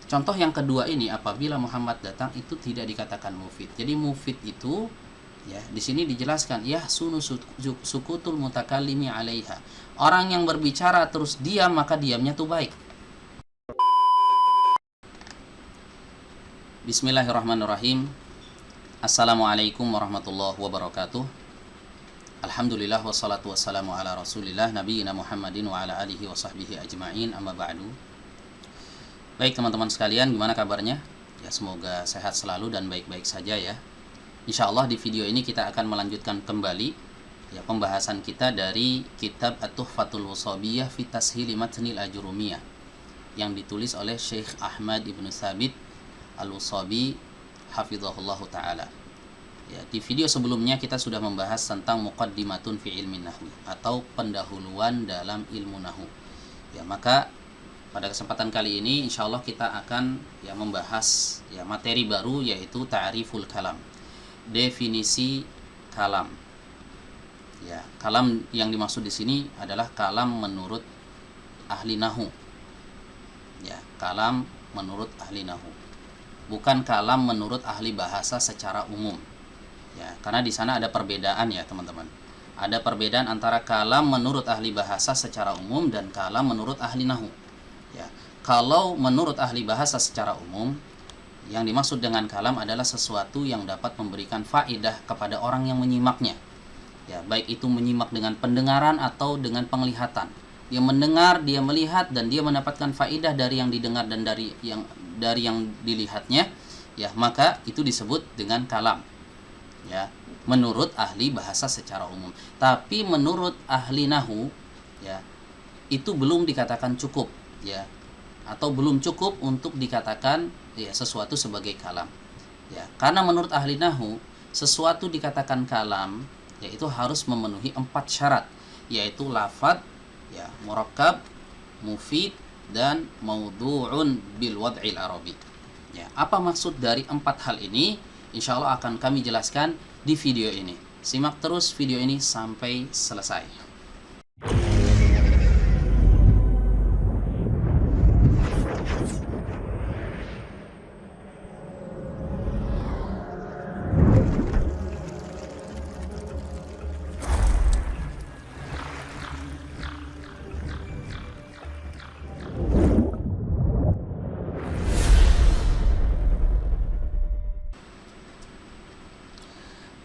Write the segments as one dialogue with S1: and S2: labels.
S1: Contoh yang kedua ini, apabila Muhammad datang itu tidak dikatakan mufid. Jadi mufid itu ya di sini dijelaskan ya sunu sukutul mutakallimi alaiha. Orang yang berbicara terus diam maka diamnya tuh baik. Bismillahirrahmanirrahim. Assalamualaikum warahmatullahi wabarakatuh. Alhamdulillah wassalatu wassalamu ala Rasulillah nabiyina Muhammadin wa ala alihi wa sahbihi ajma'in, amma ba'du. Baik teman-teman sekalian, gimana kabarnya? Ya semoga sehat selalu dan baik-baik saja ya. Insya Allah di video ini kita akan melanjutkan kembali ya pembahasan kita dari kitab At-Tuhfatul Washabiyah fi Tashili Matnil Ajurumiyah yang ditulis oleh Syekh Ahmad Ibn Thabit Al-Washabi hafizahullah ta'ala. Ya, di video sebelumnya kita sudah membahas tentang muqaddimatun fi ilmin nahwi atau pendahuluan dalam ilmu nahwu. Ya, maka pada kesempatan kali ini insya Allah kita akan ya membahas ya materi baru, yaitu ta'riful kalam, definisi kalam. Ya, kalam yang dimaksud di sini adalah kalam menurut ahli nahwu. Ya, kalam menurut ahli nahwu. Bukan kalam menurut ahli bahasa secara umum. Ya, karena di sana ada perbedaan ya, teman-teman. Ada perbedaan antara kalam menurut ahli bahasa secara umum dan kalam menurut ahli nahwu. Ya, kalau menurut ahli bahasa secara umum, yang dimaksud dengan kalam adalah sesuatu yang dapat memberikan faedah kepada orang yang menyimaknya. Ya, baik itu menyimak dengan pendengaran atau dengan penglihatan. Dia mendengar, dia melihat, dan dia mendapatkan faedah dari yang didengar dan dari yang dilihatnya. Ya, maka itu disebut dengan kalam. Ya, menurut ahli bahasa secara umum. Tapi menurut ahli nahwu, ya, itu belum dikatakan cukup. Ya, atau belum cukup untuk dikatakan ya sesuatu sebagai kalam. Ya, karena menurut ahli nahwu sesuatu dikatakan kalam yaitu harus memenuhi 4 syarat, yaitu lafadz, ya, murakkab, mufid, dan maudhu'un bil wad'il arabi. Ya, apa maksud dari 4 hal ini? Insya Allah akan kami jelaskan di video ini. Simak terus video ini sampai selesai.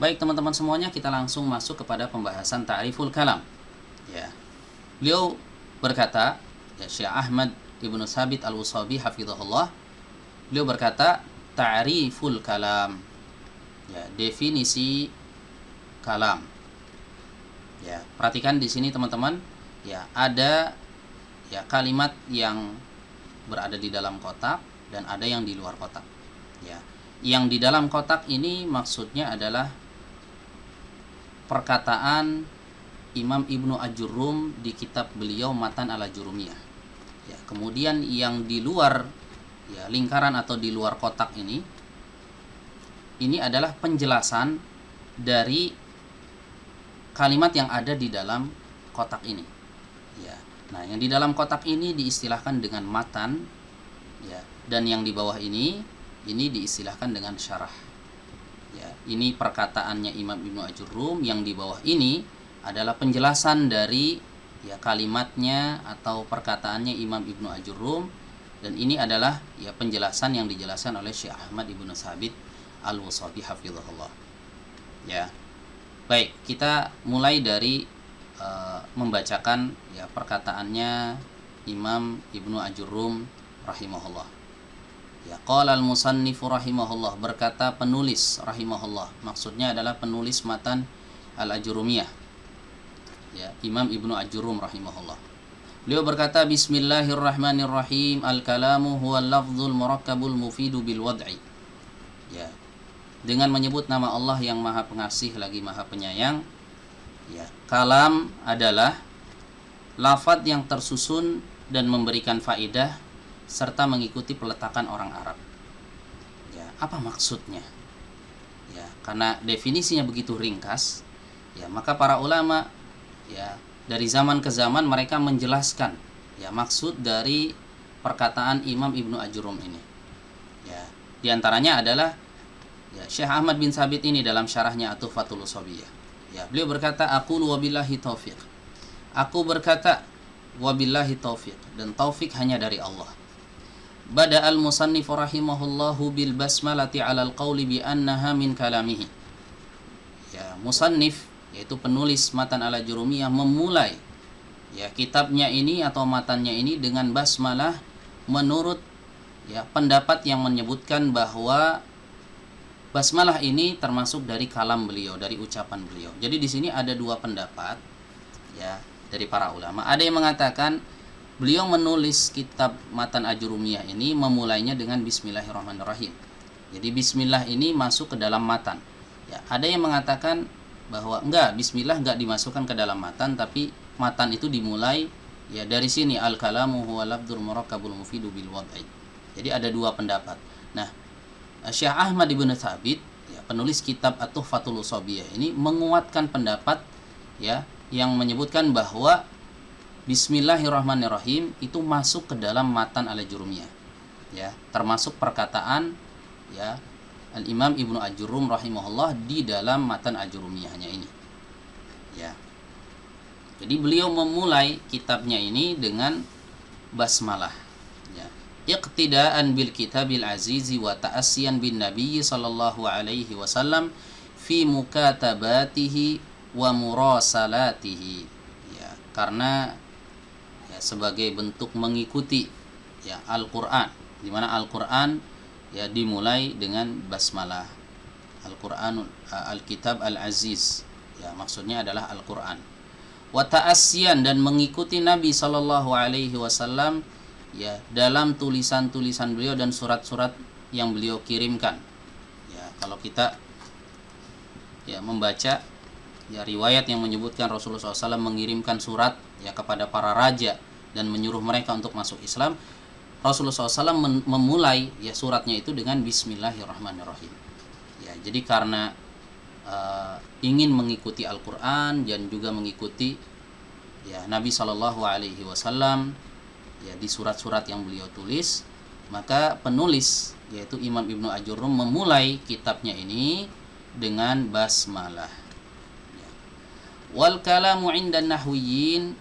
S1: Baik teman-teman semuanya, kita langsung masuk kepada pembahasan ta'riful kalam. Ya. Beliau berkata, ya, Syekh Ahmad Ibn Thabit Al-Washabi hafizahullah, beliau berkata, ta'riful kalam. Ya, definisi kalam. Ya, perhatikan di sini teman-teman, ya, ada ya kalimat yang berada di dalam kotak dan ada yang di luar kotak. Ya. Yang di dalam kotak ini maksudnya adalah perkataan Imam Ibnu Ajurrum di kitab beliau Matan al-Ajurumiyah. Ya, kemudian yang di luar ya lingkaran atau di luar kotak ini adalah penjelasan dari kalimat yang ada di dalam kotak ini. Ya. Nah, yang di dalam kotak ini diistilahkan dengan matan, ya, dan yang di bawah ini diistilahkan dengan syarah. Ya, ini perkataannya Imam Ibnu Ajurrum, yang di bawah ini adalah penjelasan dari ya kalimatnya atau perkataannya Imam Ibnu Ajurrum, dan ini adalah ya penjelasan yang dijelaskan oleh Syekh Ahmad Ibn Thabit Al-Washabi hafizahullah. Ya. Baik, kita mulai dari membacakan ya perkataannya Imam Ibnu Ajurrum rahimahullah. Ya, qala al-musannifu rahimahullah, berkata penulis rahimahullah, maksudnya adalah penulis Matan al-Ajurumiyah, ya, Imam Ibnu Ajurrum rahimahullah. Beliau berkata, bismillahirrahmanirrahim, al-kalamu huwa lafzul murakkabul mufidu bil wad'i. Ya, dengan menyebut nama Allah yang Maha Pengasih lagi Maha Penyayang. Ya, kalam adalah lafadz yang tersusun dan memberikan faedah serta mengikuti peletakan orang Arab. Ya, apa maksudnya? Ya, karena definisinya begitu ringkas, ya, maka para ulama ya dari zaman ke zaman mereka menjelaskan ya maksud dari perkataan Imam Ibnu Ajurrum ini. Ya, di antaranya adalah ya, Syekh Ahmad bin Sabit ini dalam syarahnya At-Tuhfatul Ushobiyah. Ya, beliau berkata, aqulu wabillahi taufiq. Aku berkata wabillahi taufiq, dan taufik hanya dari Allah. Bada al-musannif rahimahullahu bil basmalati 'ala al-qauli bi annaha min kalamihi. Ya, musannif yaitu penulis matan al-Ajurumiyah memulai ya kitabnya ini atau matannya ini dengan basmalah menurut ya pendapat yang menyebutkan bahwa basmalah ini termasuk dari kalam beliau, dari ucapan beliau. Jadi di sini ada dua pendapat ya dari para ulama. Ada yang mengatakan beliau menulis kitab matan Ajurumiyah ini memulainya dengan bismillahirrahmanirrahim. Jadi bismillah ini masuk ke dalam matan. Ya, ada yang mengatakan bahwa enggak, bismillah enggak dimasukkan ke dalam matan, tapi matan itu dimulai ya dari sini, al-kalamu huwa lafdzul murakkabul mufidu bil wad'i. Jadi ada dua pendapat. Nah, Syekh Ahmad ibn Thabit ya, penulis kitab At-Tuhfatul Ushobiyah ini menguatkan pendapat ya yang menyebutkan bahwa bismillahirrahmanirrahim itu masuk ke dalam matan al-Ajurumiyah. Ya, termasuk perkataan ya Al-Imam Ibnu Ajurrum rahimahullah di dalam matan Ajurumiyahnya ini. Ya. Jadi beliau memulai kitabnya ini dengan basmalah. Ya. Iqtidaan bil kitabil azizi wa ta'assiyan bin nabiyyi sallallahu alaihi wasallam fi mukatabatihi wa murasalatihi. Ya, karena ya, sebagai bentuk mengikuti ya Al-Qur'an, di mana Al-Qur'an ya dimulai dengan basmalah. Al-Qur'an Al-Kitab Al-Aziz ya maksudnya adalah Al-Qur'an. Wa ta'assiyan, dan mengikuti Nabi sallallahu alaihi wasallam ya dalam tulisan-tulisan beliau dan surat-surat yang beliau kirimkan. Ya, kalau kita ya membaca ya riwayat yang menyebutkan Rasulullah SAW mengirimkan surat ya kepada para raja dan menyuruh mereka untuk masuk Islam, Rasulullah SAW memulai ya suratnya itu dengan bismillahirrahmanirrahim. Ya, jadi karena ingin mengikuti Al-Qur'an dan juga mengikuti ya Nabi Shallallahu alaihi wasallam ya di surat-surat yang beliau tulis, maka penulis yaitu Imam Ibnu Ajurrum memulai kitabnya ini dengan basmalah. Ya. Wal kalamu 'inda nahwiyyin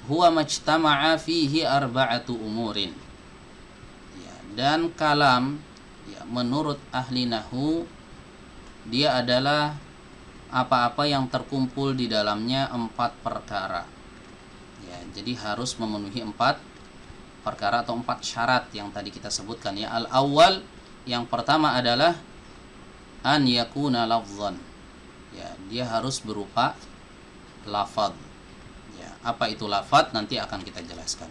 S1: huwa majtama'a fihi arba'atu umurin. Dan kalam ya, menurut ahli nahwu dia adalah apa-apa yang terkumpul di dalamnya 4 perkara. Ya, jadi harus memenuhi 4 perkara atau 4 syarat yang tadi kita sebutkan ya. Al-awwal, yang pertama adalah an yakuna lafzan. Ya, dia harus berupa lafaz. Ya, apa itu lafaz nanti akan kita jelaskan.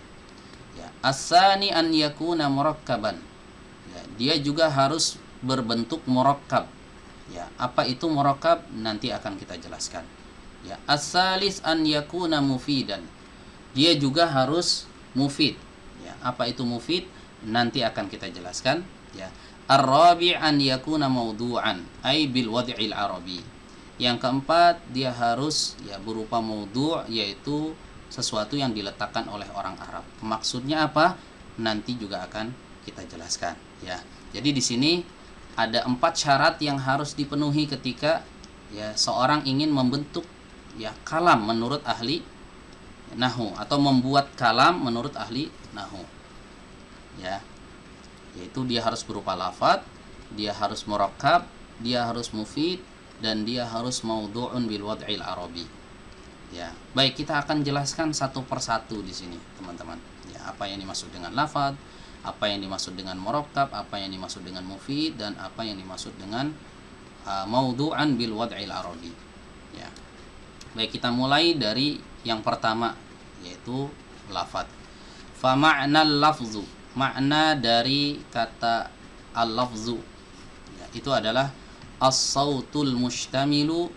S1: Ya, as-sani an yakuna murakkaban. Ya, dia juga harus berbentuk murakkab. Ya, apa itu murakkab nanti akan kita jelaskan. Ya, as-salis an yakuna mufidan. Dia juga harus mufid. Ya, apa itu mufid nanti akan kita jelaskan. Ya, ar-rabi' an yakuna mawdu'an ay bil wad'il arabi. Yang keempat, dia harus ya berupa maudhu', yaitu sesuatu yang diletakkan oleh orang Arab. Maksudnya apa? Nanti juga akan kita jelaskan ya. Jadi di sini ada 4 syarat yang harus dipenuhi ketika ya seorang ingin membentuk ya kalam menurut ahli nahwu atau membuat kalam menurut ahli nahwu. Ya. Yaitu dia harus berupa lafaz, dia harus murakkab, dia harus mufid, dan dia harus maudhu'un bil wad'il arabi. Ya, baik, kita akan jelaskan satu persatu di sini, teman-teman. Ya, apa yang dimaksud dengan lafaz, apa yang dimaksud dengan murakkab, apa yang dimaksud dengan mufid, dan apa yang dimaksud dengan maudhu'an bil wad'il arabi. Ya. Baik, kita mulai dari yang pertama yaitu lafaz. Fa ma'nal lafzu, makna dari kata al-lafzu ya, itu adalah as-sautul mustamilu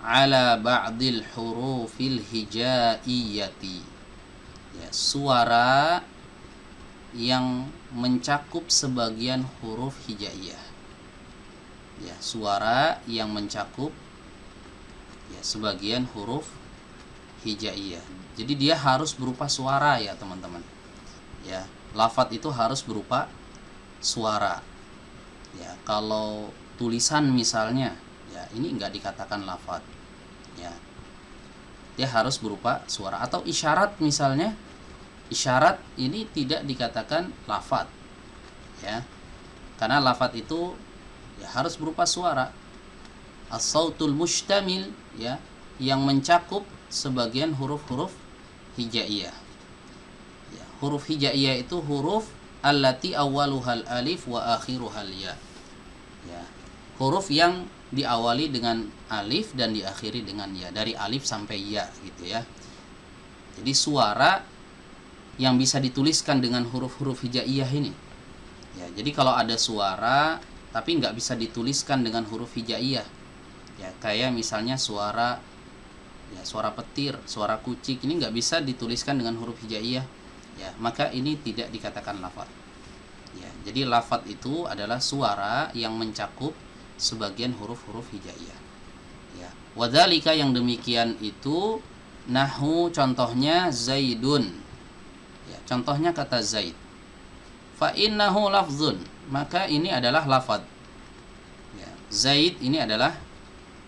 S1: ala ba'dil hurufil hijaiyati. Ya, suara yang mencakup sebagian huruf hijaiyah. Ya, suara yang mencakup ya sebagian huruf hijaiyah. Jadi dia harus berupa suara ya, teman-teman. Ya. lafadz itu harus berupa suara. Ya, kalau tulisan misalnya, ya ini enggak dikatakan lafadz. Ya. Dia harus berupa suara, atau isyarat misalnya. Isyarat ini tidak dikatakan lafadz. Ya. Karena lafadz itu ya harus berupa suara. As-sautul mustamil, ya, yang mencakup sebagian huruf-huruf hijaiyah. Ya, huruf hijaiyah itu huruf allati awwaluhal alif wa akhiruhal ya. Ya, huruf yang diawali dengan alif dan diakhiri dengan ya, dari alif sampai ya gitu ya. Jadi suara yang bisa dituliskan dengan huruf-huruf hijaiyah ini. Ya, jadi kalau ada suara tapi nggak bisa dituliskan dengan huruf hijaiyah, ya kayak misalnya suara petir, suara kucing, ini nggak bisa dituliskan dengan huruf hijaiyah, ya maka ini tidak dikatakan lafadz. Ya, jadi lafadz itu adalah suara yang mencakup sebagian huruf-huruf hijaiyah. Ya, wadzalika, yang demikian itu, nahu, contohnya Zaidun. Ya, contohnya kata Zaid. Fa innahu lafzun, maka ini adalah lafadz. Ya, Zaid ini adalah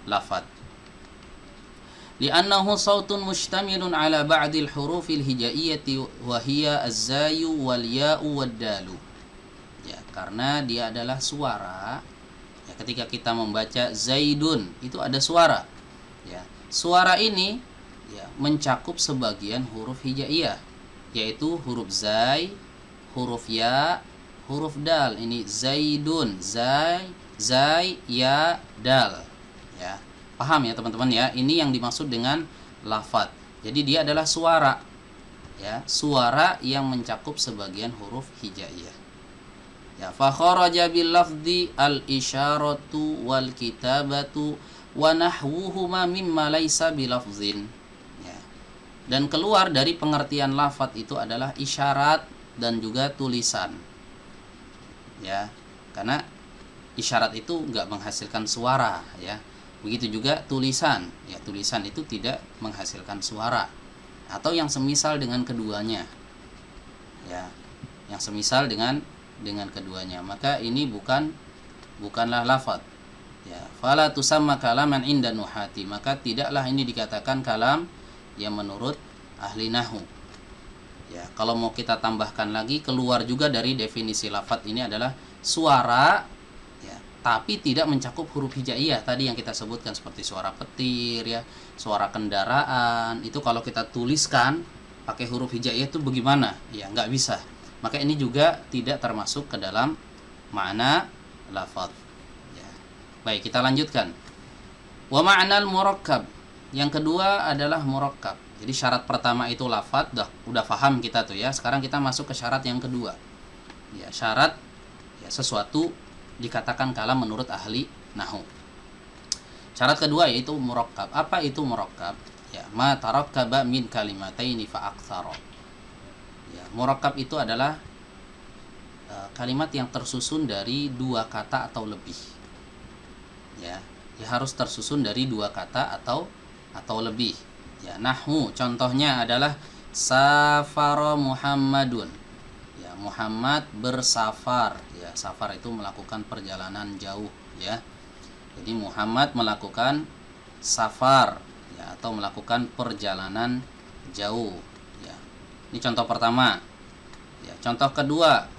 S1: lafadz. Li'annahu sautun mustamilun ala ba'dil hurufil hijaiyati wa hiya az-zayu wal ya'u wad dalu. Ya, karena dia adalah suara. Ya, ketika kita membaca Zaidun itu ada suara. Ya, suara ini ya mencakup sebagian huruf hijaiyah, yaitu huruf zai, huruf ya, huruf dal. Ini Zaidun, zai, ya, dal. Ya. Paham ya teman-teman ya? Ini yang dimaksud dengan lafadz. Jadi dia adalah suara. Ya, suara yang mencakup sebagian huruf hijaiyah. Ya, fa kharaja bil lafzi al isyaratu wal kitabatu wa nahwuhuma mimma laisa bilafzin. Ya. Dan keluar dari pengertian lafadz itu adalah isyarat dan juga tulisan. Ya, karena isyarat itu enggak menghasilkan suara, ya. Begitu juga tulisan. Ya, tulisan itu tidak menghasilkan suara, atau yang semisal dengan keduanya. Ya, yang semisal dengan keduanya, maka ini bukanlah lafadz. Ya, fala tusamma kalaman inda nuhati, maka tidaklah ini dikatakan kalam yang menurut ahli nahwu. Ya, kalau mau kita tambahkan lagi, keluar juga dari definisi lafadz ini adalah suara, ya, tapi tidak mencakup huruf hijaiyah tadi yang kita sebutkan, seperti suara petir, ya, suara kendaraan. Itu kalau kita tuliskan pakai huruf hijaiyah itu bagaimana? Ya, nggak bisa. Maka ini juga tidak termasuk ke dalam makna lafadz. Ya. Baik, kita lanjutkan. Wa ma'nal murakkab. Yang kedua adalah murakkab. Jadi syarat pertama itu lafadz, udah paham kita tuh ya. Sekarang kita masuk ke syarat yang kedua. Ya, syarat ya sesuatu dikatakan kalam menurut ahli nahwu. Syarat kedua yaitu murakkab. Apa itu murakkab? Ya, ma tarakkaba min kalimataini fa aktsara. Ya, murakkab itu adalah kalimat yang tersusun dari dua kata atau lebih. Ya, harus tersusun dari dua kata atau lebih. Ya, nahwu contohnya adalah safara Muhammadun. Ya, Muhammad bersafar. Ya, safar itu melakukan perjalanan jauh, ya. Jadi Muhammad melakukan safar, ya, atau melakukan perjalanan jauh, ya. Ini contoh pertama. Ya, contoh kedua,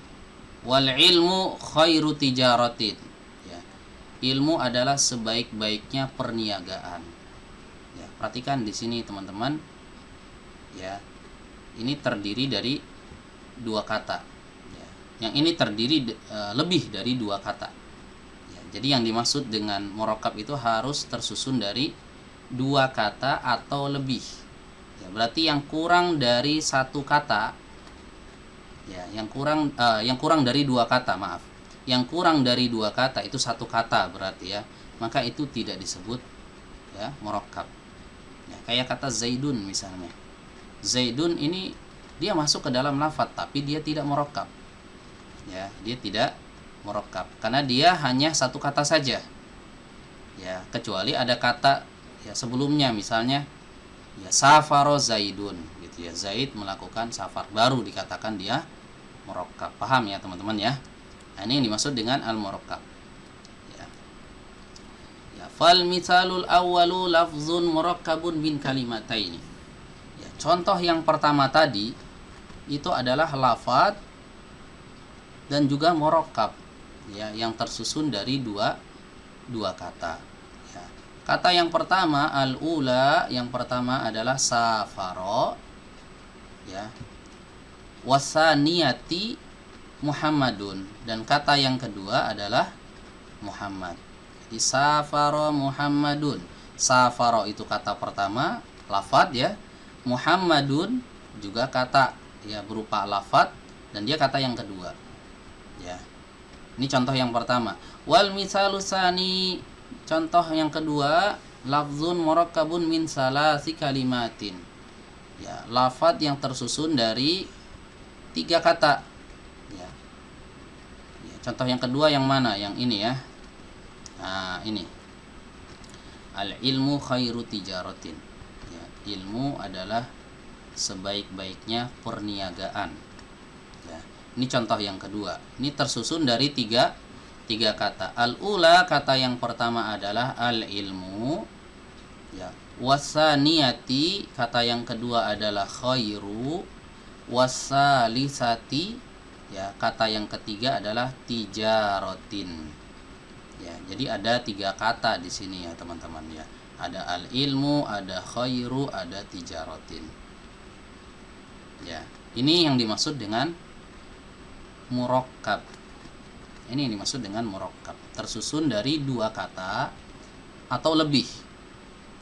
S1: wal ilmu khairu tijaratin. Ya, ilmu adalah sebaik-baiknya perniagaan. Ya, perhatikan di sini teman-teman. Ya, ini terdiri dari dua kata. Yang ini terdiri lebih dari dua kata. Ya, jadi yang dimaksud dengan murakkab itu harus tersusun dari dua kata atau lebih. Ya, berarti yang kurang dari satu kata, ya, yang kurang dari dua kata, maaf. Yang kurang dari dua kata itu satu kata berarti, ya. Maka itu tidak disebut, ya, murakkab. Ya, kayak kata Zaidun misalnya. Zaidun ini dia masuk ke dalam lafadz tapi dia tidak murakkab. Ya, dia tidak murakkab karena dia hanya satu kata saja. Ya, kecuali ada kata ya sebelumnya, misalnya ya safaro Zaidun gitu ya. Zaid melakukan safar, baru dikatakan dia murakkab. Paham ya teman-teman ya? Nah, ini yang dimaksud dengan al-murakkab. Ya. Ya, fal mitsalul awwalu lafzun murakkabun min kalimataini. Ya, contoh yang pertama tadi itu adalah lafaz dan juga murakkab, ya, yang tersusun dari dua kata. Ya. Kata yang pertama al-ula, yang pertama adalah safaro, ya. Wasaniyati Muhammadun, dan kata yang kedua adalah Muhammad. Jadi safaro Muhammadun. Safaro itu kata pertama, lafaz ya. Muhammadun juga kata, ya, berupa lafaz, dan dia kata yang kedua. Ya. Ini contoh yang pertama. Wal misalu tsani, contoh yang kedua, lafzun murakkabun min salasi kalimatin. Ya, lafaz yang tersusun dari 3 kata. Ya. Ya, contoh yang kedua yang mana? Yang ini ya. Nah, ini. Al ilmu khairu tijaratin. Ya, ilmu adalah sebaik-baiknya perniagaan. Ya. Ini contoh yang kedua. Ini tersusun dari tiga kata. Al-ula, kata yang pertama adalah al-ilmu. Ya. Wasaniyati, kata yang kedua adalah khairu. Wasalisati, ya, kata yang ketiga adalah tijaratin. Ya, jadi ada 3 kata di sini ya teman-teman ya. Ada al-ilmu, ada khairu, ada tijaratin. Ya, ini yang dimaksud dengan murakkab. Ini yang dimaksud dengan murakkab. Tersusun dari 2 kata atau lebih.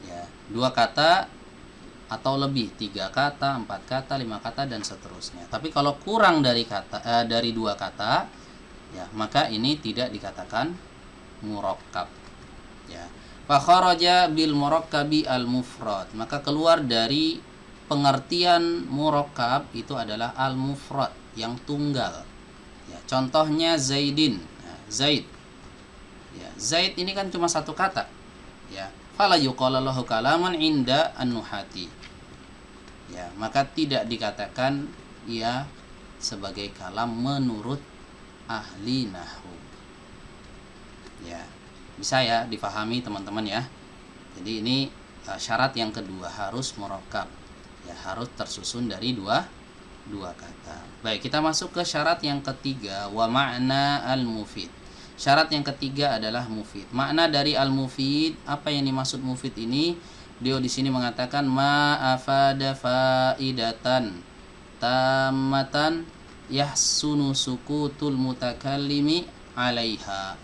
S1: Ya, 2 kata atau lebih, 3 kata, 4 kata, 5 kata, dan seterusnya. Tapi kalau kurang dari 2 kata, ya, maka ini tidak dikatakan murakkab. Ya. Fa kharaja bil murakkabi al mufrad. Maka keluar dari pengertian murakkab itu adalah al mufrad, yang tunggal. Ya, contohnya Zaidin. Nah, Zaid. Ya, Zaid ini kan cuma 1 kata. Ya, fala yuqala lahu kalaman inda an-nuhati. Ya, maka tidak dikatakan ia sebagai kalam menurut ahli nahwu. Ya, bisa ya difahami teman-teman ya. Jadi ini syarat yang kedua, harus murakkab. Ya, harus tersusun dari dua kata. Baik, kita masuk ke syarat yang ketiga, wa ma'na al-mufid. Syarat yang ketiga adalah mufid. Makna dari al-mufid, apa yang dimaksud mufid ini? Dia di sini mengatakan ma afada faidatan tammatan yahsunu sukutul mutakallimi 'alaiha.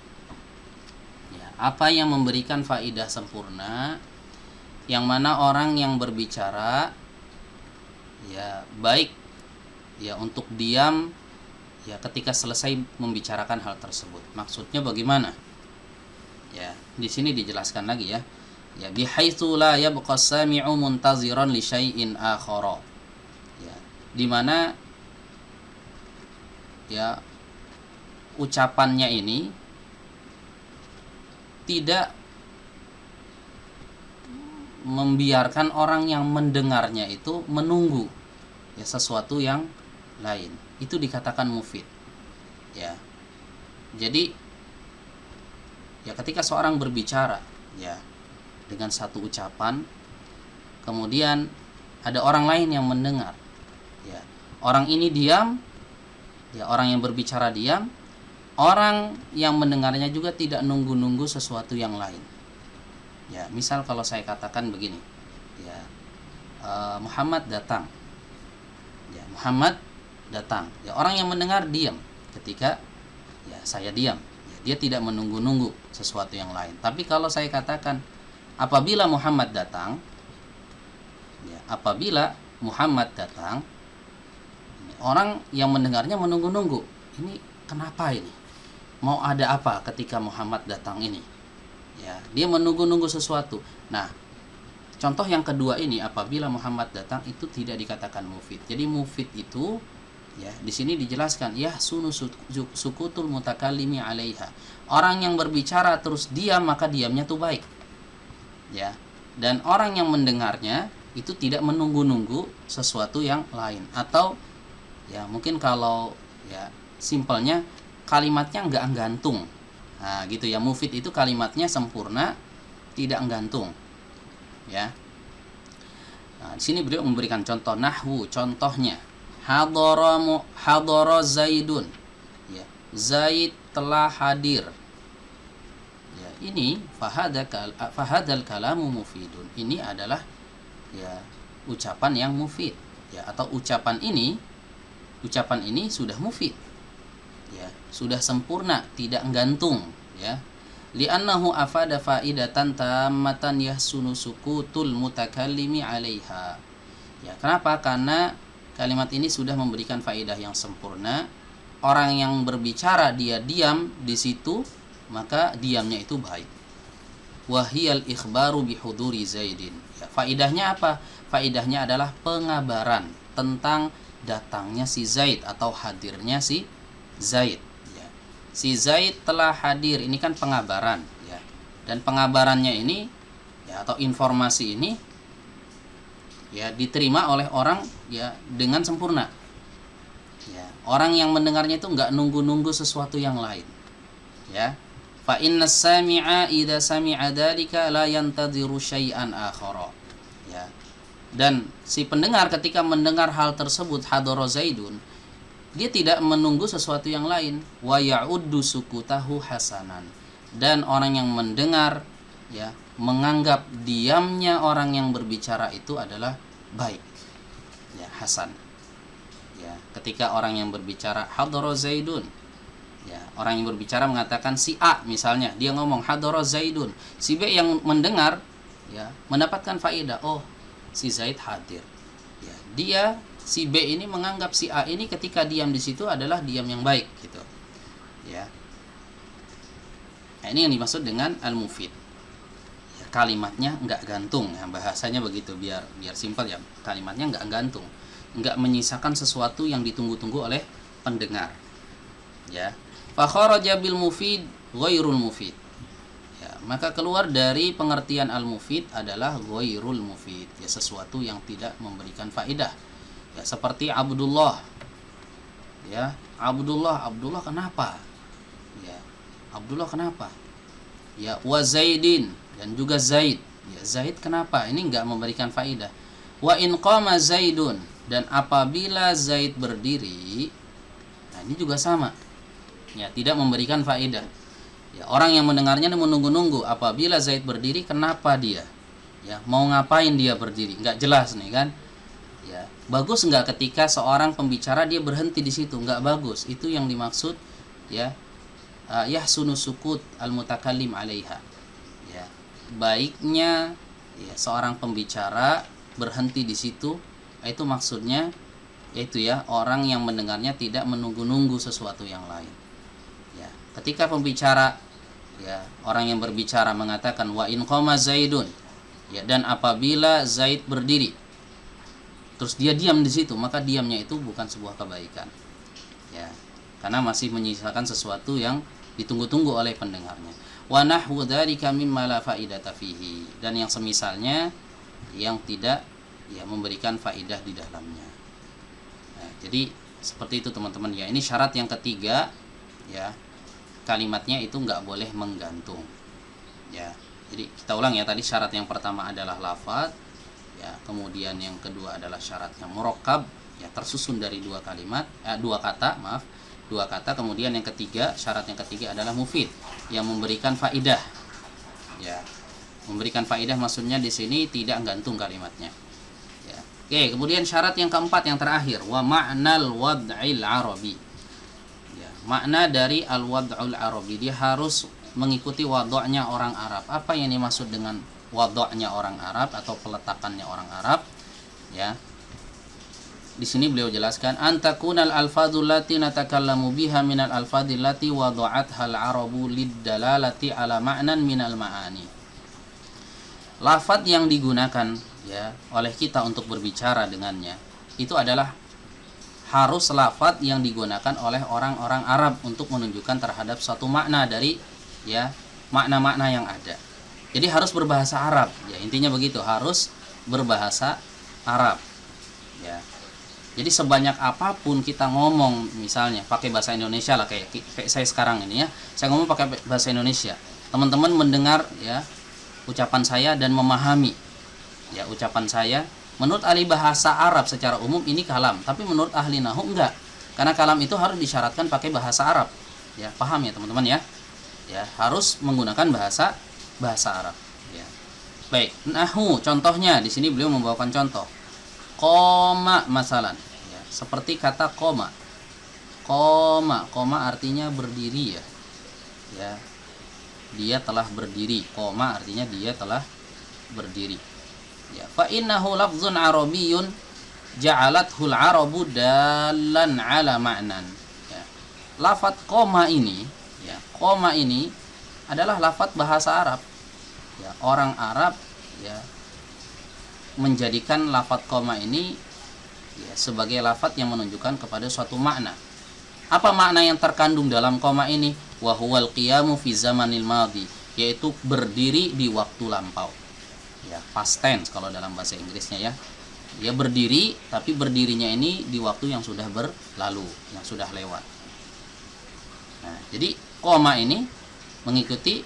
S1: Ya, apa yang memberikan faidah sempurna, yang mana orang yang berbicara, ya, baik, ya, untuk diam, ya, ketika selesai membicarakan hal tersebut. Maksudnya bagaimana? Ya, di sini dijelaskan lagi ya. Ya, bihaitsu la yabqa sami'u muntaziran li syai'in akhara. Ya, di mana, ya, ucapannya ini tidak membiarkan orang yang mendengarnya itu menunggu, ya, sesuatu yang lain. Itu dikatakan mufid. Ya. Jadi, ya, ketika seorang berbicara, ya, dengan satu ucapan, kemudian ada orang lain yang mendengar, ya, orang ini diam, ya, orang yang berbicara diam, orang yang mendengarnya juga tidak nunggu-nunggu sesuatu yang lain. Ya, misal kalau saya katakan begini, ya, Muhammad datang, ya, Muhammad datang, ya, orang yang mendengar diam ketika, ya, saya diam, ya, dia tidak menunggu-nunggu sesuatu yang lain. Tapi kalau saya katakan apabila Muhammad datang, ya, apabila Muhammad datang, orang yang mendengarnya menunggu-nunggu. Ini kenapa ini? Mau ada apa ketika Muhammad datang ini? Ya, dia menunggu-nunggu sesuatu. Nah, contoh yang kedua ini, apabila Muhammad datang, itu tidak dikatakan mufid. Jadi mufid itu, ya, di sini dijelaskan, ya, sunu sukutul mutakallimi 'alaiha. Orang yang berbicara terus diam, maka diamnya itu baik. Ya. Dan orang yang mendengarnya itu tidak menunggu-nunggu sesuatu yang lain. Atau, ya, mungkin kalau, Ya, simpelnya kalimatnya nggak gantung. Nah, gitu ya. Mufid itu kalimatnya sempurna, tidak gantung. Ya. Nah, di sini beliau memberikan contoh nahwu, contohnya hadara Zaidun. Ya, Zaid telah hadir. Ya, ini fahadal kalamu mufidun. Ini adalah ya ucapan yang mufid. Ya, atau ucapan ini sudah mufid. Ya, sudah sempurna, tidak gantung, ya. Li'annahu afada faidatan tammatan yahsunu sukutul mutakallimi 'alaiha. Ya, kenapa? Karena kalimat ini sudah memberikan faedah yang sempurna. Orang yang berbicara dia diam di situ, maka diamnya itu baik. Wahiyal ikhbaru bihuduri Zaidin. Ya, faedahnya apa? Faedahnya adalah pengabaran tentang datangnya si Zaid atau hadirnya si Zaid. Si Zaid telah hadir, ini kan pengabaran, ya. Dan pengabarannya ini ya, atau informasi ini ya diterima oleh orang ya dengan sempurna. Ya, orang yang mendengarnya itu nggak nunggu-nunggu sesuatu yang lain. Ya. Fa innas sami'a idza sami'a dzalika la yantadhiru syai'an akhara. Ya. Dan si pendengar ketika mendengar hal tersebut hadara Zaidun, dia tidak menunggu sesuatu yang lain. Wa ya'uddu sukutahu hasanan. Dan orang yang mendengar ya menganggap diamnya orang yang berbicara itu adalah baik. Ya, hasan. Ya, ketika orang yang berbicara hadara Zaidun. Ya, orang yang berbicara mengatakan si A misalnya, dia ngomong hadara Zaidun. Si B yang mendengar ya mendapatkan faedah, oh, si Zaid hadir. Ya, dia si B ini menganggap si A ini ketika diam di situ adalah diam yang baik gitu. Ya. Nah, ini yang dimaksud dengan al-mufid. Ya, kalimatnya enggak gantung, ya, bahasanya begitu biar simpel ya. Kalimatnya enggak gantung, enggak menyisakan sesuatu yang ditunggu-tunggu oleh pendengar. Ya. Fa kharaja bil mufid ghairul mufid. Ya, maka keluar dari pengertian al-mufid adalah ghairul mufid, ya sesuatu yang tidak memberikan faedah. Ya, seperti Abdullah. Ya, Abdullah kenapa? Ya, Abdullah kenapa? Ya, wa Zaidin, dan juga Zaid. Ya, Zaid kenapa? Ini enggak memberikan faedah. Wa in qama Zaidun, dan apabila Zaid berdiri, nah ini juga sama. Ya, tidak memberikan faedah. Ya, orang yang mendengarnya menunggu-nunggu apabila Zaid berdiri, kenapa dia? Ya, mau ngapain dia berdiri? Enggak jelas nih kan? Ya, bagus enggak ketika seorang pembicara dia berhenti di situ? Enggak bagus. Itu yang dimaksud ya yahsunu sukut al-mutakallim 'alaiha. Ya, baiknya ya seorang pembicara berhenti di situ, itu maksudnya yaitu ya orang yang mendengarnya tidak menunggu-nunggu sesuatu yang lain. Ya, ketika pembicara ya orang yang berbicara mengatakan wa in qama Zaidun, ya, dan apabila Zaid berdiri, terus dia diam di situ, maka diamnya itu bukan sebuah kebaikan. Ya, karena masih menyisakan sesuatu yang ditunggu-tunggu oleh pendengarnya. Wa nahwu dzalika mimma la faidata fihi, dan yang semisalnya yang tidak ya memberikan faidah di dalamnya. Nah, jadi seperti itu teman-teman ya. Ini syarat yang ketiga ya. Kalimatnya itu enggak boleh menggantung. Ya. Jadi kita ulang ya, tadi syarat yang pertama adalah lafaz. Ya, kemudian yang kedua adalah syarat yang murakkab, ya tersusun dari dua kata, kemudian yang ketiga, syarat yang ketiga adalah mufid, yang memberikan faidah. Ya, memberikan faidah maksudnya di sini tidak gantung kalimatnya. Ya. Oke, kemudian syarat yang keempat yang terakhir, wa ma'nal wad'il arabi. Ya, makna dari al-wad'ul arabi, dia harus mengikuti wad'nya orang Arab. Apa yang dimaksud dengan wad'nya orang Arab atau peletakannya orang Arab? Ya. Di sini beliau jelaskan antakunal alfadzul lati natakallamu biha minal alfadzil lati wada'athal arabu liddalalati ala ma'nan minal ma'ani. Lafaz yang digunakan ya oleh kita untuk berbicara dengannya itu adalah harus lafaz yang digunakan oleh orang-orang Arab untuk menunjukkan terhadap suatu makna dari ya makna-makna yang ada. Jadi harus berbahasa Arab. Ya, intinya begitu, harus berbahasa Arab. Ya. Jadi sebanyak apapun kita ngomong, misalnya pakai bahasa Indonesia lah, kayak saya sekarang ini ya, saya ngomong pakai bahasa Indonesia, teman-teman mendengar ya ucapan saya dan memahami ya ucapan saya. Menurut ahli bahasa Arab secara umum ini kalam, tapi menurut ahli nahwu enggak, karena kalam itu harus disyaratkan pakai bahasa Arab ya. Paham ya teman-teman ya, ya harus menggunakan bahasa Arab ya. Baik, nahwu contohnya di sini beliau membawakan contoh koma masalan ya, seperti kata koma. Koma artinya berdiri ya. Ya. Dia telah berdiri. Koma artinya dia telah berdiri. Ya, fa innahu lafzun arabiyyun ja'alathul arabu dalan ala ma'nan. Ya. Lafaz koma ini, ya, koma ini adalah lafaz bahasa Arab. Ya, orang Arab ya menjadikan lafaz koma ini ya, sebagai lafaz yang menunjukkan kepada suatu makna. Apa makna yang terkandung dalam koma ini? Wa huwal qiyamu fi zamanil madhi, yaitu berdiri di waktu lampau. Ya, past tense kalau dalam bahasa Inggrisnya ya. Dia berdiri, tapi berdirinya ini di waktu yang sudah berlalu, yang sudah lewat. Nah, jadi koma ini mengikuti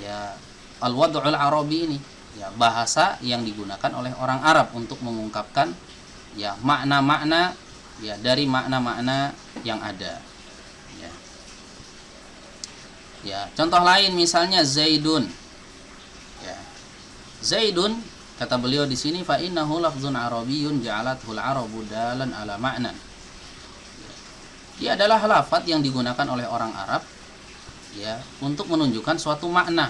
S1: ya al-wad'ul arabi ini. Ya, bahasa yang digunakan oleh orang Arab untuk mengungkapkan ya makna-makna ya dari makna-makna yang ada ya. Ya, contoh lain misalnya Zaidun ya. Zaidun kata beliau di sini fa innahu lafzun arabiyyun ja'alathul arabu dalan ala ma'nan. Ya. Dia adalah lafaz yang digunakan oleh orang Arab ya untuk menunjukkan suatu makna.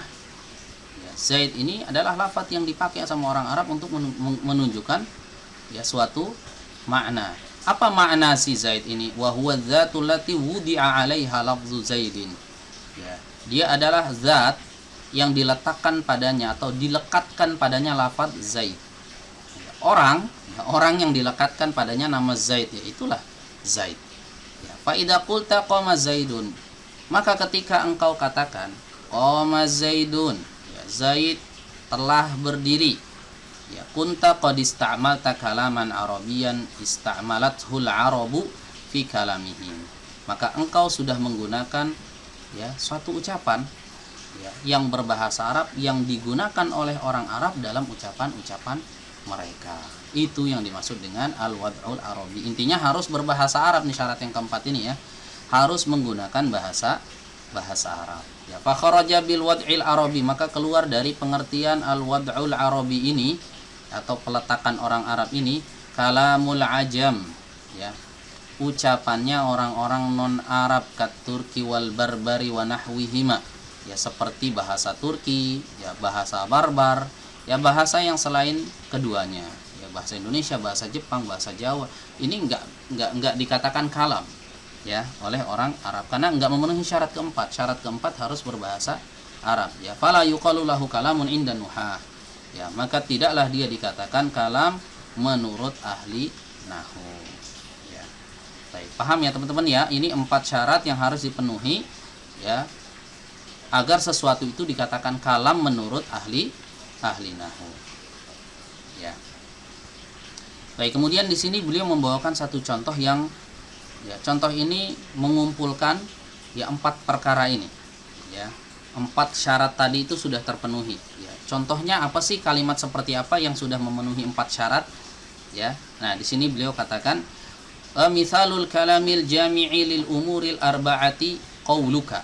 S1: Zaid ini adalah lafaz yang dipakai sama orang Arab untuk menunjukkan ya suatu makna. Apa makna si Zaid ini? Wa huwa dzatul lati wudi'a 'alaiha lafzu Zaidin. Ya, dia adalah zat yang diletakkan padanya atau dilekatkan padanya lafaz Zaid. Orang yang dilekatkan padanya nama Zaid, ya itulah Zaid. Ya, fa idza qulta qama Zaidun, maka ketika engkau katakan qama Zaidun, Zaid telah berdiri ya, kunta qad ista'malta kalaman arabiyan ista'malathul arabu fi kalamihim, maka engkau sudah menggunakan ya suatu ucapan ya, yang berbahasa Arab yang digunakan oleh orang Arab dalam ucapan-ucapan mereka. Itu yang dimaksud dengan al-wad'ul arabi. Intinya harus berbahasa Arab nih, syarat yang keempat ini ya, harus menggunakan bahasa Arab. Ya, fa kharaja bil wad'il arabi, maka keluar dari pengertian al wad'ul arabi ini atau peletakan orang Arab ini kalamul ajam ya, ucapannya orang-orang non Arab kat Turki wal barbari wa nahwihima ya, seperti bahasa Turki ya, bahasa barbar ya, bahasa yang selain keduanya ya, bahasa Indonesia, bahasa Jepang, bahasa Jawa ini enggak dikatakan kalam ya oleh orang Arab karena enggak memenuhi syarat keempat. Syarat keempat harus berbahasa Arab ya. Fala yuqalu lahu kalamun inda nuhah ya, maka tidaklah dia dikatakan kalam menurut ahli nahwu ya. Baik, paham ya teman-teman ya, ini 4 syarat yang harus dipenuhi ya agar sesuatu itu dikatakan kalam menurut ahli nahwu ya. Baik, kemudian di sini beliau membawakan satu contoh yang ya, contoh ini mengumpulkan ya 4 perkara ini ya, 4 syarat tadi itu sudah terpenuhi ya. Contohnya apa sih, kalimat seperti apa yang sudah memenuhi 4 syarat ya. Nah, di sini beliau katakan mithalul kalamil jami'i lil umuril arba'ati qauluka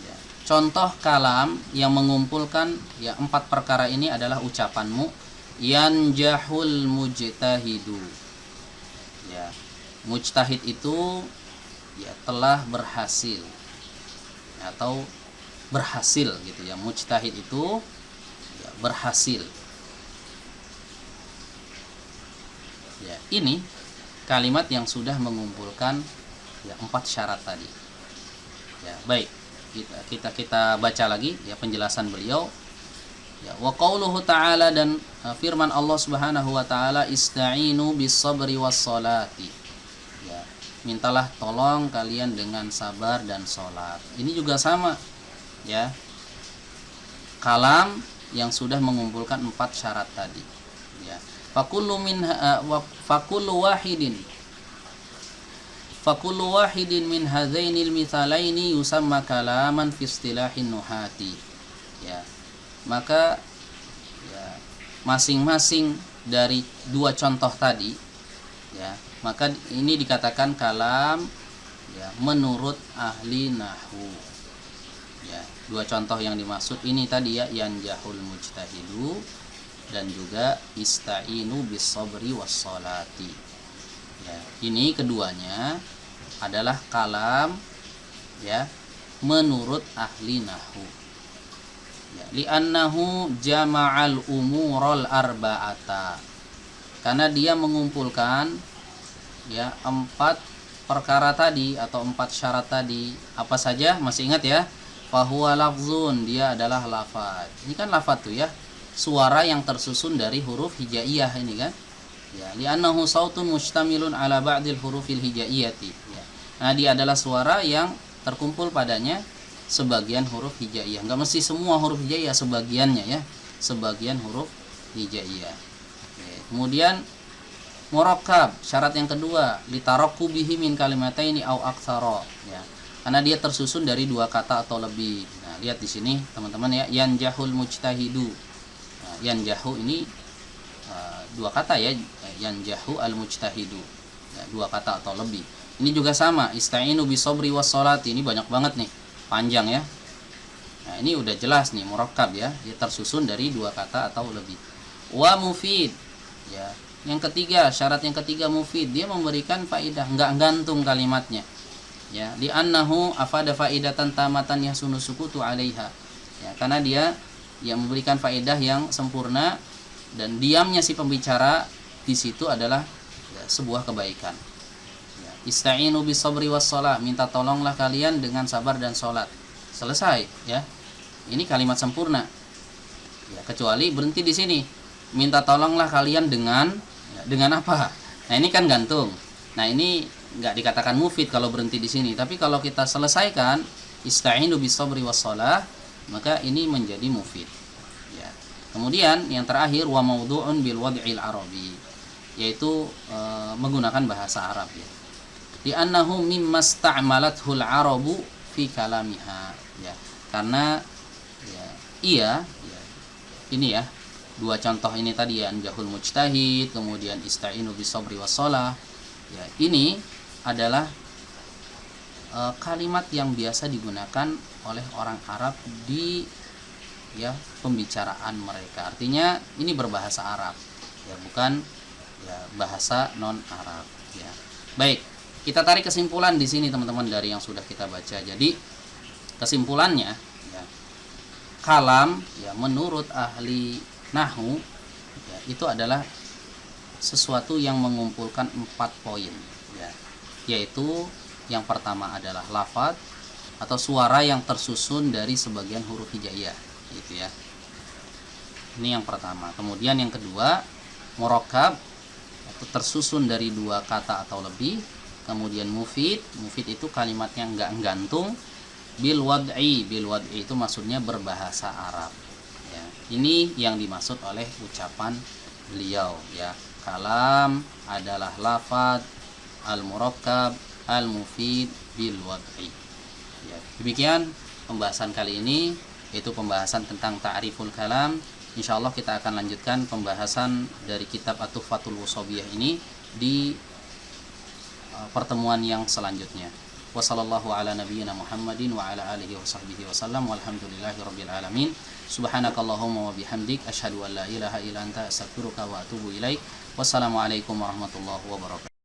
S1: ya. Contoh kalam yang mengumpulkan ya 4 perkara ini adalah ucapanmu, yanjahul mujtahidu ya. Mujtahid itu ya telah berhasil atau berhasil gitu ya. Mujtahid itu ya berhasil ya. Ini kalimat yang sudah mengumpulkan ya 4 syarat tadi ya. Baik, kita baca lagi ya penjelasan beliau ya. Wa qauluhu ta'ala, dan firman Allah Subhanahu wa taala, ista'inu bis sabri was salati ya, mintalah tolong kalian dengan sabar dan sholat. Ini juga sama ya, kalam yang sudah mengumpulkan 4 syarat tadi ya. Fakullu wahidin min hadzainil mithalaini yusamma kalaman fi istilahin nuhati. Ya. Maka ya, masing-masing dari dua contoh tadi ya, maka ini dikatakan kalam ya menurut ahli nahwu. Ya, dua contoh yang dimaksud ini tadi ya, yanjahul mujtahidu dan juga ista'inu bis sabri was salati. Ya, ini keduanya adalah kalam ya menurut ahli nahwu. Ya, li'annahu jama'al umural arba'ata. Karena dia mengumpulkan ya 4 perkara tadi atau 4 syarat tadi. Apa saja? Masih ingat ya? Fahuwa lafzun, dia adalah lafaz. Ini kan lafaz tuh ya, suara yang tersusun dari huruf hijaiyah ini kan. Ya, li'annahu sautun mustamilun ala ba'dil hurufil hijaiyati. Ya. Nah, dia adalah suara yang terkumpul padanya sebagian huruf hijaiyah. Enggak mesti semua huruf hijaiyah, sebagiannya ya. Sebagian huruf hijaiyah. Ya. Kemudian murakkab, syarat yang kedua, litarakku bihi min kalimataini au aktsara. Ya. Karena dia tersusun dari 2 kata atau lebih. Nah, lihat di sini teman-teman ya, yanjahul mujtahidu. Nah, yanjahu ini 2 kata ya, yanjahu al mujtahidu. Ya, 2 kata atau lebih. Ini juga sama, ista'inu bisobri was sholati. Ini banyak banget nih, panjang ya. Nah, ini udah jelas nih, murakkab ya, dia tersusun dari 2 kata atau lebih. Wa mufid ya. Yang ketiga, syarat yang ketiga mufid, dia memberikan faedah, enggak gantung kalimatnya. Ya, li annahu afada faidatan tamatan yahsunu sukutu 'alaiha. Ya, karena dia yang memberikan faedah yang sempurna dan diamnya si pembicara di situ adalah ya, sebuah kebaikan. Ya, ista'inu bis sabri was shalah, minta tolonglah kalian dengan sabar dan salat. Selesai ya. Ini kalimat sempurna. Ya, kecuali berhenti di sini. Minta tolonglah kalian dengan apa? Nah, ini kan gantung. Nah, ini enggak dikatakan mufid kalau berhenti di sini, tapi kalau kita selesaikan ista'inu bis sabri was shalah, maka ini menjadi mufid. Ya. Kemudian yang terakhir wa maudhu'un bil wad'il arabi, yaitu menggunakan bahasa Arab ya. Di annahu mimma sta'malathul arabu fi kalamiha ya. Karena ya, ini ya, 2 contoh ini tadi ya, anjahul mujtahid, kemudian ista'inu bis sabri was shalah. Ya, ini adalah kalimat yang biasa digunakan oleh orang Arab di ya pembicaraan mereka. Artinya ini berbahasa Arab ya, bukan ya bahasa non Arab ya. Baik, kita tarik kesimpulan di sini teman-teman dari yang sudah kita baca. Jadi kesimpulannya ya, kalam ya menurut ahli nahwu ya, itu adalah sesuatu yang mengumpulkan 4 poin ya, yaitu yang pertama adalah lafaz atau suara yang tersusun dari sebagian huruf hijaiyah gitu ya. Ini yang pertama. Kemudian yang kedua, murakkab atau tersusun dari 2 kata atau lebih. Kemudian mufid itu kalimat yang enggak gantung. Bil wad'i itu maksudnya berbahasa Arab ya. Ini yang dimaksud oleh ucapan beliau ya. Kalam adalah lafaz al-murakkab al-mufid bil wad'i. Ya, demikian pembahasan kali ini, yaitu pembahasan tentang ta'riful kalam. Insyaallah kita akan lanjutkan pembahasan dari kitab At-Tuhfatul Washabiyah ini di pertemuan yang selanjutnya. Wassallallahu ala nabiyyina Muhammadin wa ala alihi wa sahbihi wasallam walhamdulillahirabbil alamin. Subhanakallahumma wa bihamdik asyhadu an la ilaha illa anta astaghfiruka wa atubu ilaik. Wassalamualaikum warahmatullahi wabarakatuh.